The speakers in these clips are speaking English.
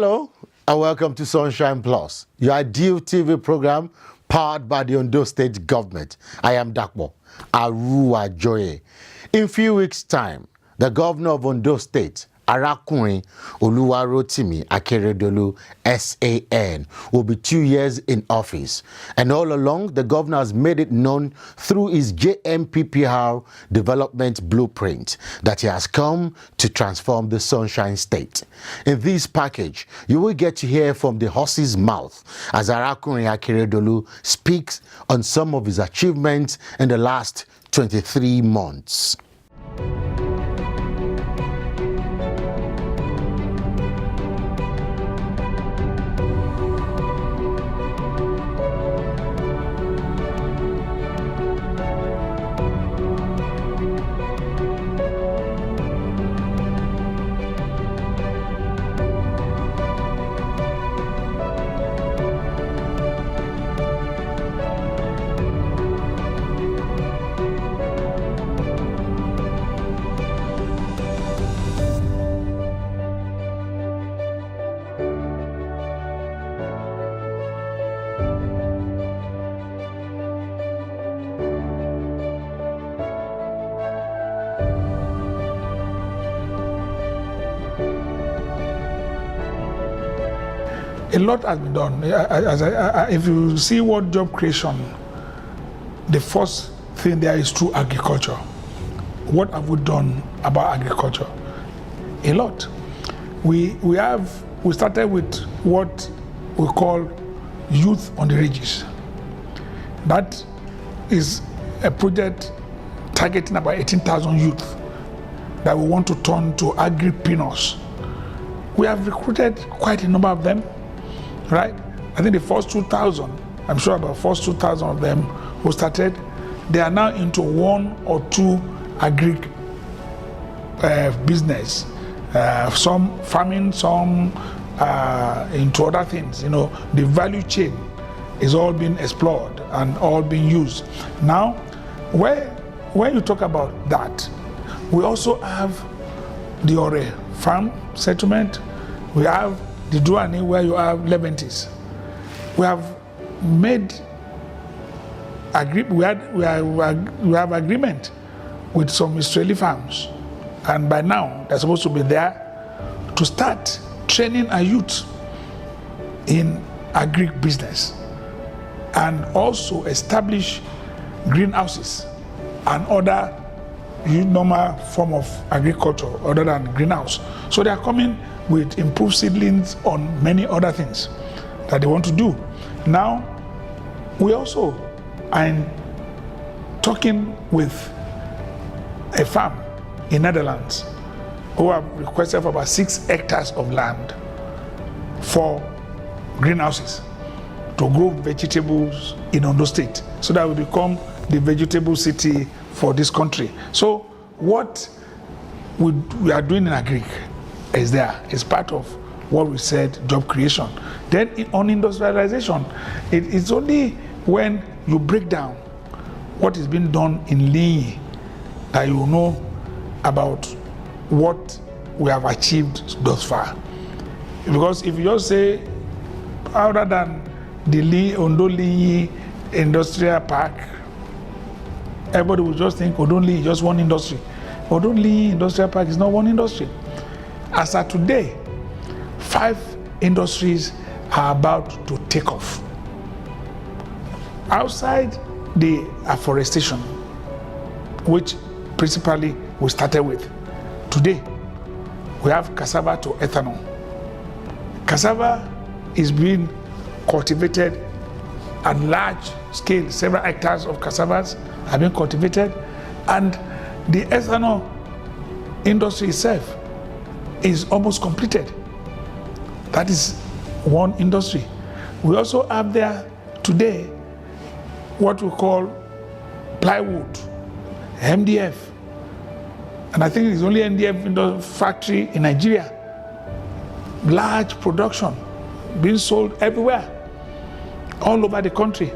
Hello and welcome to Sunshine Plus, your ideal TV program powered by the Ondo State government. I am Dakmo Aruwajoye. In a few weeks' time, the governor of Ondo State, ARAKUNRIN Oluwarotimi Akeredolu'S SAN, will be 2 years in office. And all along, the governor has made it known through his JMPPR development blueprint that he has come to transform the Sunshine State. In this package, you will get to hear from the horse's mouth as ARAKUNRIN Akeredolu speaks on some of his achievements in the last 23 months. A lot has been done. If you see what job creation, the first thing there is through agriculture. What have we done about agriculture? A lot. We started with what we call youth on the ridges. That is a project targeting about 18,000 youth that we want to turn to agripreneurs. We have recruited quite a number of them. Right? I think the first 2,000, I'm sure about first 2,000 of them who started, they are now into one or two agri business. Some farming, some into other things. You know, the value chain is all being explored and all being used. Now, when you talk about that, we also have the Ore farm settlement. We have the Duani, where you have Leventis. We have made we have agreement with some Israeli farms, and by now they're supposed to be there to start training our youth in agri business and also establish greenhouses and other normal form of agriculture other than greenhouse. So they are coming with improved seedlings on many other things that they want to do. Now, we also are talking with a farm in Netherlands who have requested for about 6 hectares of land for greenhouses to grow vegetables in Ondo State, so that we become the vegetable city for this country. So what we are doing in agri is there. It's part of what we said, job creation. Then on industrialization, it's only when you break down what is being done in Linyi that you know about what we have achieved thus far. Because if you just say, other than the Ondo Linyi Industrial Park, everybody will just think Ondo Linyi is just one industry. Ondo Linyi Industrial Park is not one industry. As of today, 5 industries are about to take off. Outside the afforestation, which principally we started with, today we have cassava to ethanol. Cassava is being cultivated at large scale. Several hectares of cassavas have been cultivated, and the ethanol industry itself is almost completed. That is one industry. We also have there today what we call plywood, MDF. And I think it's only MDF in the factory in Nigeria. Large production being sold everywhere, all over the country.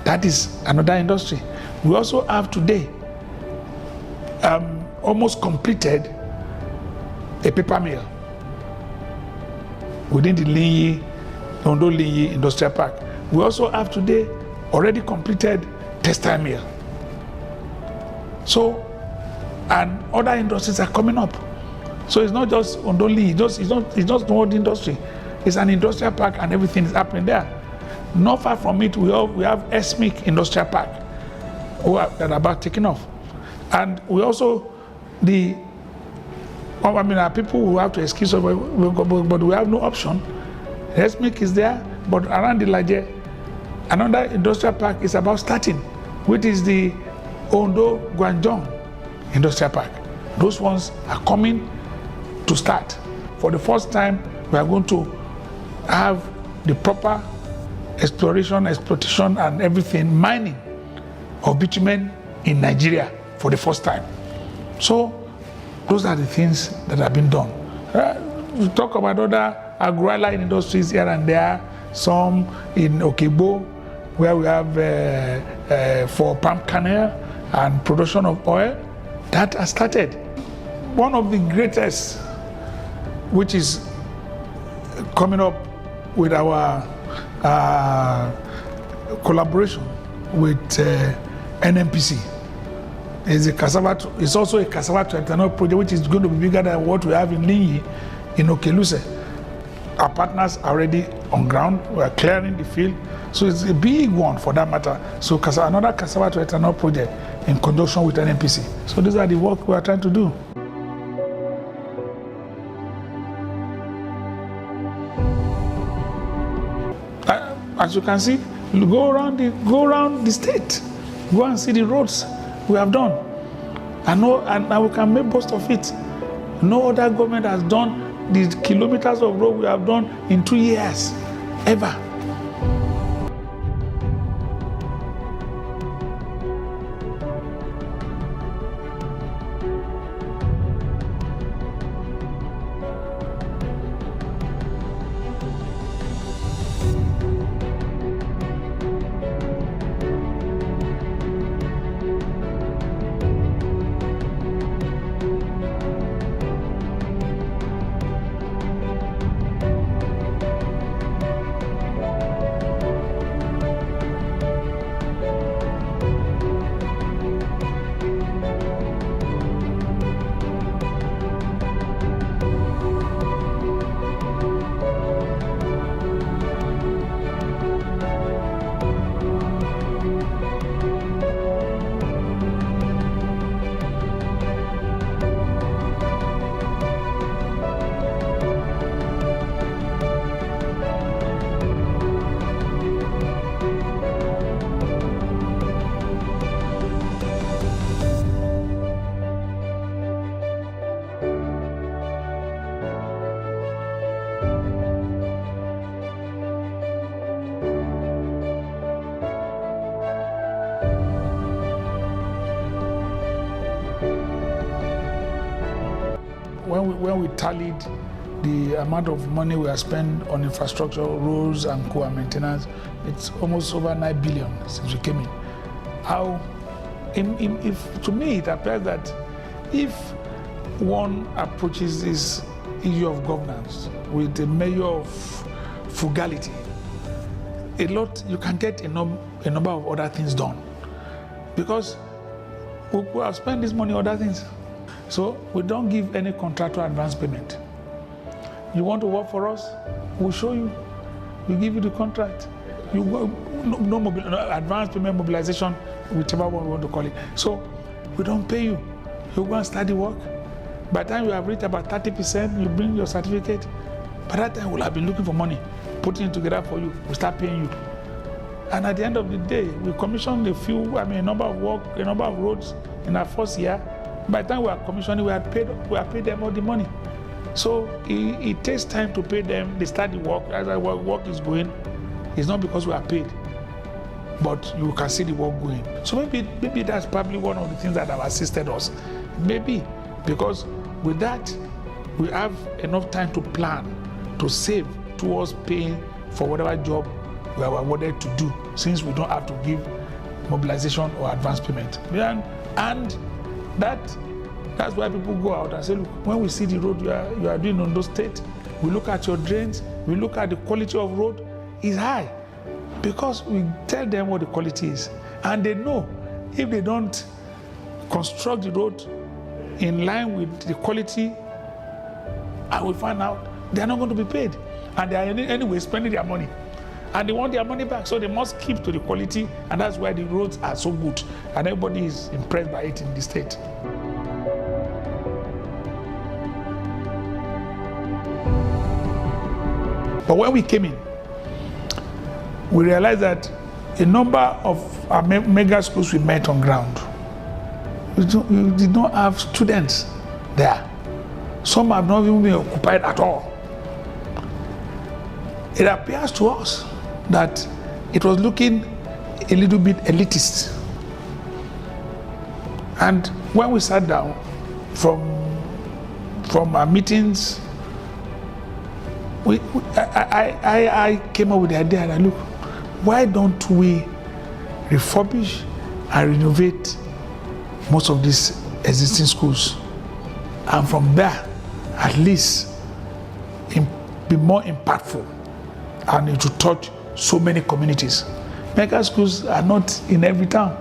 That is another industry. We also have today almost completed a paper mill. within the Ondo Linyi Industrial Park. We also have today already completed textile mill. So, and other industries are coming up. So it's not just Ondo Linyi, it's not one industry. It's an industrial park and everything is happening there. Not far from it, we have ESMIC Industrial Park that are about taking off. And we also, our people will have to excuse us, but we have no option. ESMIC is there, but around the Laje, another industrial park is about starting, which is the Ondo Gwanjong Industrial Park. Those ones are coming to start. For the first time, we are going to have the proper exploration, exploitation, and everything, mining of bitumen in Nigeria for the first time. So those are the things that have been done. We talk about other agro-allied industries here and there, some in Okebo, where we have for palm kernel and production of oil, that has started. One of the greatest, which is coming up with our collaboration with NNPC, is a cassava. It's also a cassava to ethanol project, which is going to be bigger than what we have in Linyi, in Okeluse. Our partners are already on ground. We are clearing the field, so it's a big one for that matter. So another cassava to ethanol project in conjunction with NNPC. So these are the work we are trying to do. As you can see, go around the state, go and see the roads we have done. And we can make boast of it. No other government has done the kilometers of road we have done in 2 years, ever. When we tallied the amount of money we have spent on infrastructure, roads and co maintenance, it's almost over 9 billion since we came in. To me, it appears that if one approaches this issue of governance with a measure of frugality, you can get a number of other things done, because we have spent this money on other things. So we don't give any contractual advance payment. You want to work for us? We'll show you. We give you the contract. You go, no advance payment, mobilization, whichever one we want to call it. So we don't pay you. You go and start the work. By the time you have reached about 30%, you bring your certificate. By that time, we'll have been looking for money, putting it together for you. We'll start paying you. And at the end of the day, we commissioned a number of roads in our first year. By the time we are commissioning, we have paid them all the money. So it takes time to pay them. They start the work. As our work is going, it's not because we are paid, but you can see the work going. So maybe that's probably one of the things that have assisted us. Maybe because with that, we have enough time to plan, to save towards paying for whatever job we are awarded to do, since we don't have to give mobilization or advance payment. And that's why people go out and say, look, when we see the road you are doing on those states, we look at your drains, we look at the quality of road, is high. Because we tell them what the quality is. And they know if they don't construct the road in line with the quality, and we find out they are not going to be paid. And they are anyway spending their money. And they want their money back, so they must keep to the quality, and that's why the roads are so good. And everybody is impressed by it in the state. But when we came in, we realized that a number of our mega schools we met on ground, we did not have students there. Some have not even been occupied at all. It appears to us that it was looking a little bit elitist. And when we sat down from our meetings, I came up with the idea that, look, why don't we refurbish and renovate most of these existing schools? And from there, at least, be more impactful, and it will touch so many communities. Mega schools are not in every town.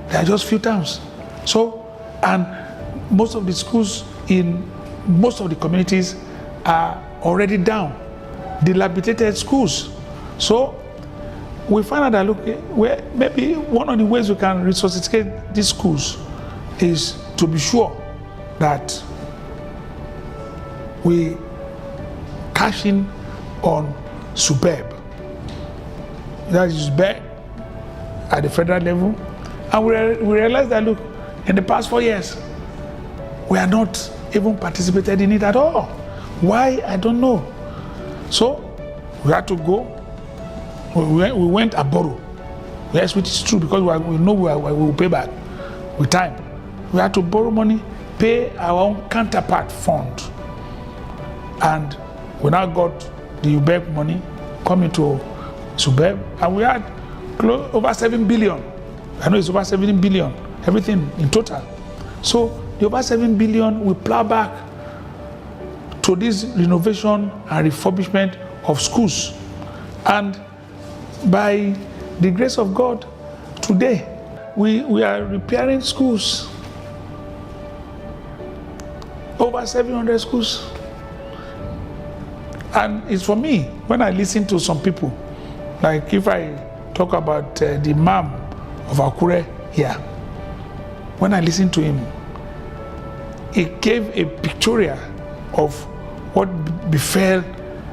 They are just few towns. So, and most of the schools in most of the communities are already down, dilapidated schools. So, we find out that, look, maybe one of the ways we can resuscitate these schools is to be sure that we cash in on superb. That is bad at the federal level. And we realized that, look, in the past 4 years, we are not even participated in it at all. Why? I don't know. So we had to go. We went and borrow. Yes, which is true, because we know we will pay back with time. We had to borrow money, pay our own counterpart fund. And we now got the UBEC money coming to Subeb, and we had over 7 billion. I know it's over 17 billion, everything in total. So the over 7 billion we plow back to this renovation and refurbishment of schools. And by the grace of God, today we are repairing schools. Over 700 schools. And it's for me, when I listen to some people, like if I talk about the Imam of Akure here, when I listen to him, he gave a pictorial of what befell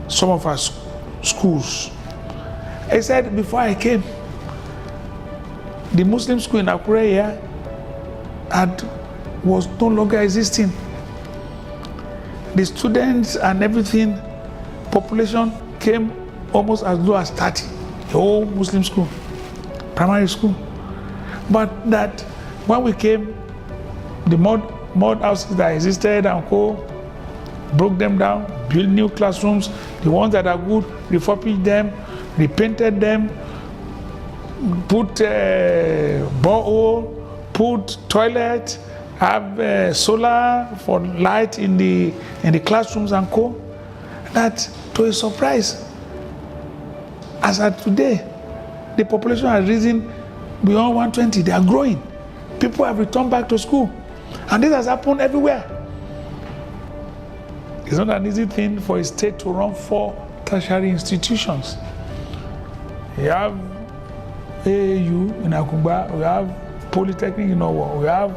some of our schools. He said, before I came, the Muslim school in Akure here was no longer existing. The students and everything, population came almost as low as 30, the whole Muslim school, primary school. But that when we came, the mud houses that existed and broke them down, built new classrooms, the ones that are good, refurbished them, repainted them, put borehole, put toilet, have solar for light in the classrooms and That, to a surprise, as at today, the population has risen beyond 120. They are growing. People have returned back to school. And this has happened everywhere. It's not an easy thing for a state to run 4 tertiary institutions. You have AAU in Akungba, we have Polytechnic in Owo, we have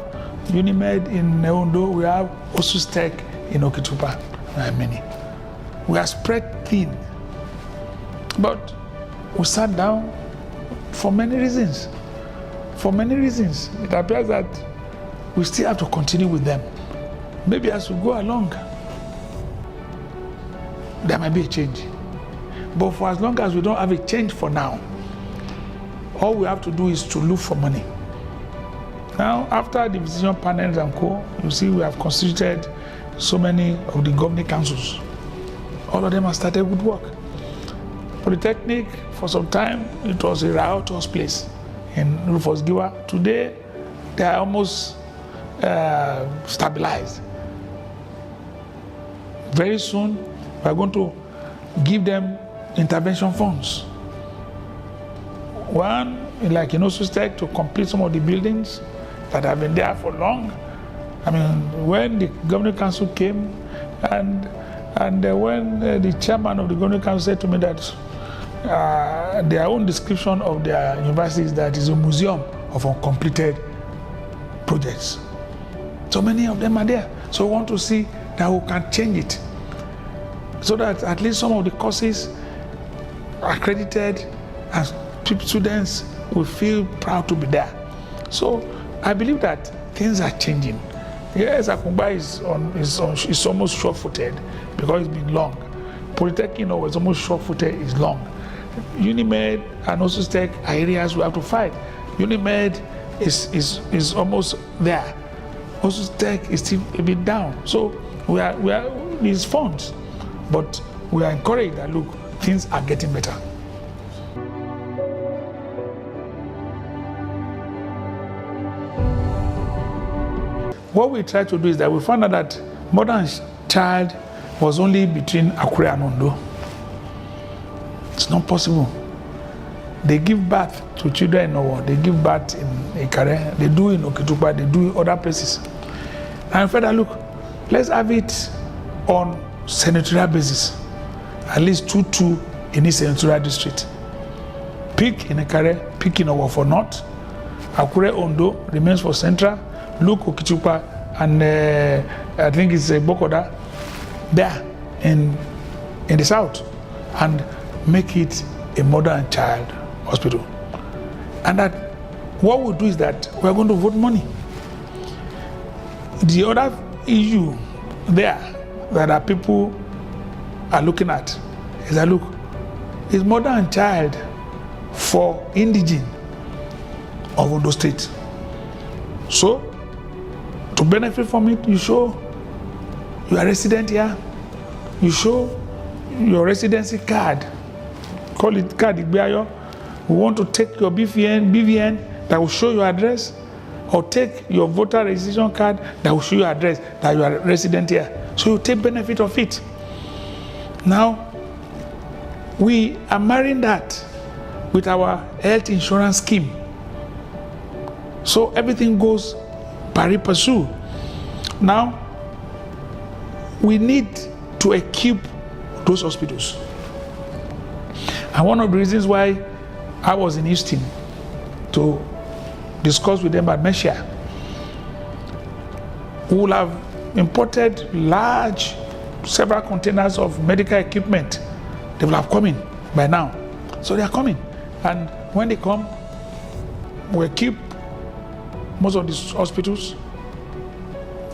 Unimed in Ondo, we have Osustek in Okitupa. There are many. We are spread thin. But we sat down for many reasons. For many reasons. It appears that we still have to continue with them. Maybe as we go along, there might be a change. But for as long as we don't have a change for now, all we have to do is to look for money. Now, after the decision panels and you see we have constituted so many of the governing councils. All of them have started good work. Polytechnic, for some time, it was a riotous place in Rufus Giwa. Today, they are almost stabilized. Very soon, We are going to give them intervention funds. One, like in Retrospect, to complete some of the buildings that have been there for long. I mean, when the governing council came and when the chairman of the governing council said to me that their own description of their university is that it's a museum of uncompleted projects. So many of them are there. So we want to see that we can change it, so that at least some of the courses are accredited and students will feel proud to be there. So I believe that things are changing. Yes, Akumba is almost sure-footed because it's been long. Polytechnic was almost sure-footed, is long. Unimed and also Tech are areas we have to fight. Unimed is almost there. Also Tech is still a bit down. So we are these funds, but we are encouraged that look, things are getting better. What we try to do is that we found out that modern child was only between Akure and Ondo. It's not possible. They give birth to children in Owo, they give birth in Ikare, they do in Okitupa, they do in other places. And further, look, let's have it on senatorial basis. At least 2-2 in each senatorial district. Pick in Ikare, pick in Owo for North. Akure Ondo remains for Central. Look, Okitupa, and I think it's Bokoda, there in the south, and make it a modern child hospital. And that what we'll do is that we're going to vote money. The other issue there that our people are looking at is that look, it's modern child for indigene of Ondo State. So to benefit from it, you show you are a resident here, you show your residency card, call it card Igbeayo. We want to take your BVN that will show your address, or take your voter registration card that will show your address that you are a resident here. So you take benefit of it. Now, we are marrying that with our health insurance scheme. So everything goes pari passu. Now, we need to equip those hospitals. And one of the reasons why I was in Houston to discuss with them about Meshia, we will have imported several containers of medical equipment. They will have come in by now. So they are coming. And when they come, we equip most of these hospitals.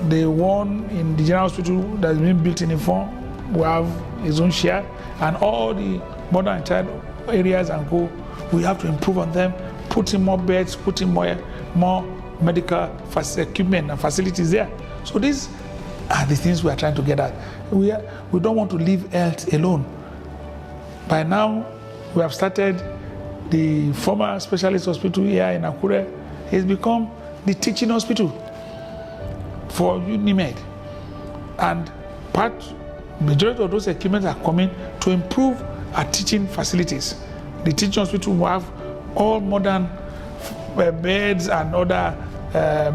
The one in the general hospital that's been built in a form will have its own share, and all the modern child areas and go, we have to improve on them, put in more beds, put in more medical equipment and facilities there. So these are the things we are trying to get at. We don't want to leave health alone. By now, we have started the former specialist hospital here in Akure. It's become the teaching hospital for Unimed. And majority of those equipment are coming to improve our teaching facilities. The teaching hospital will have all modern beds and other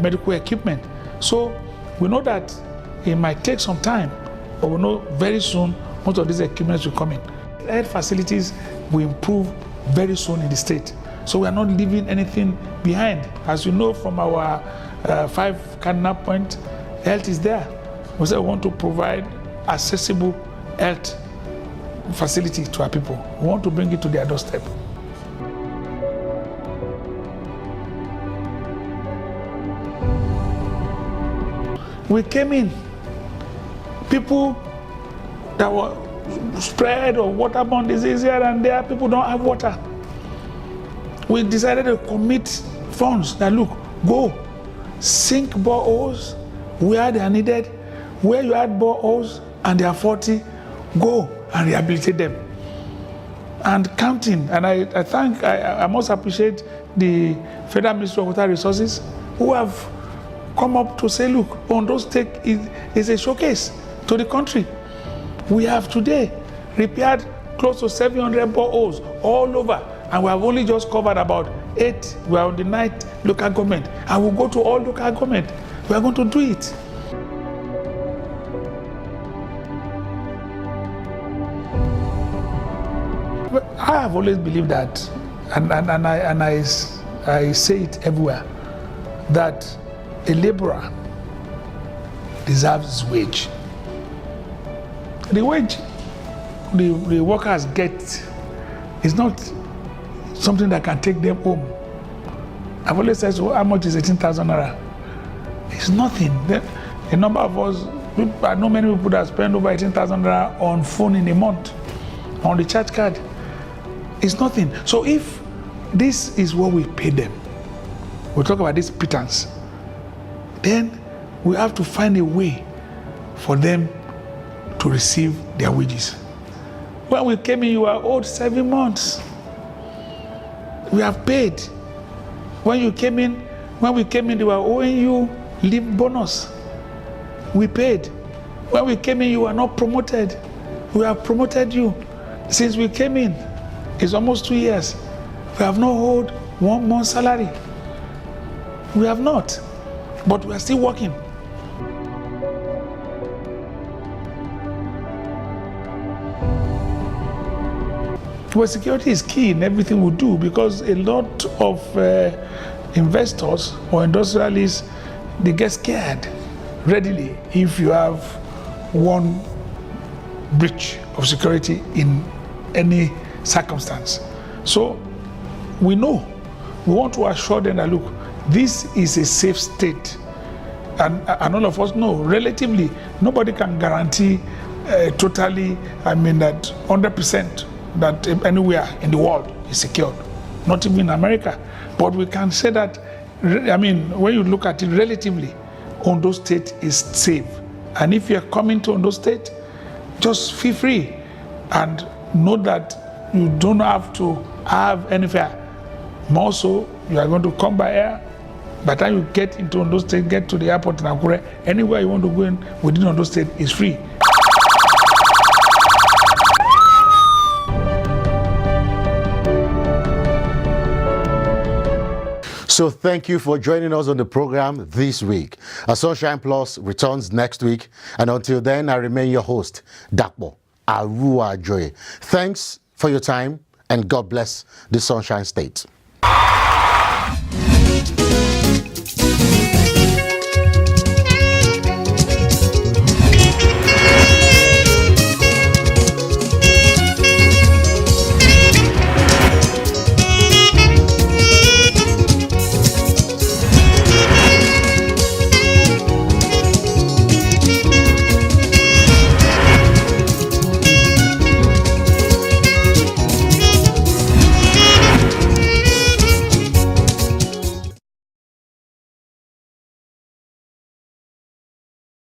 medical equipment. So we know that it might take some time, but we know very soon most of these equipments will come in. Health facilities will improve very soon in the state. So we are not leaving anything behind. As you know from our 5 cardinal points, health is there. We say we want to provide accessible health facility to our people. We want to bring it to their doorstep. We came in, people that were spread of waterborne disease here and there, people don't have water. We decided to commit funds that look, go sink boreholes where they are needed, where you had boreholes and they are 40, go and rehabilitate them. And counting, and I must appreciate the Federal Ministry of Water Resources who have come up to say, look, Ondo State is a showcase to the country. We have today repaired close to 700 boreholes all over, and we have only just covered about 8. We are on the 9th local government, and we'll go to all local government. We are going to do it. I have always believed that, and I say it everywhere, that a laborer deserves his wage. The wage the workers get is not something that can take them home. I've always said, so how much is 18,000 naira? It's nothing. A number of us, I know many people that spend over 18,000 naira on phone in a month, on the charge card. It's nothing. So if this is what we pay them, we talk about this pittance, then we have to find a way for them to receive their wages. When we came in, you were owed 7 months. We have paid. When we came in, they were owing you leave bonus. We paid. When we came in, you were not promoted. We have promoted you. Since we came in, it's almost 2 years. We have not owed 1 month's salary. We have not, but we are still working. Well, security is key in everything we do, because a lot of investors or industrialists, they get scared readily if you have one breach of security in any circumstance. So we know, we want to assure them that, look, this is a safe state. And all of us know, relatively, nobody can guarantee totally, that 100% that anywhere in the world is secured, not even in America. But we can say that, when you look at it relatively, Ondo State is safe. And if you're coming to Ondo State, just feel free and know that you don't have to have any fear. More so, you are going to come by air. By the time you get into Ondo State, get to the airport in Akure, anywhere you want to go in within Ondo State is free. So thank you for joining us on the program this week. Sunshine Plus returns next week. And until then, I remain your host, Dakpo Oluwarotimi. Thanks for your time, and God bless the Sunshine State.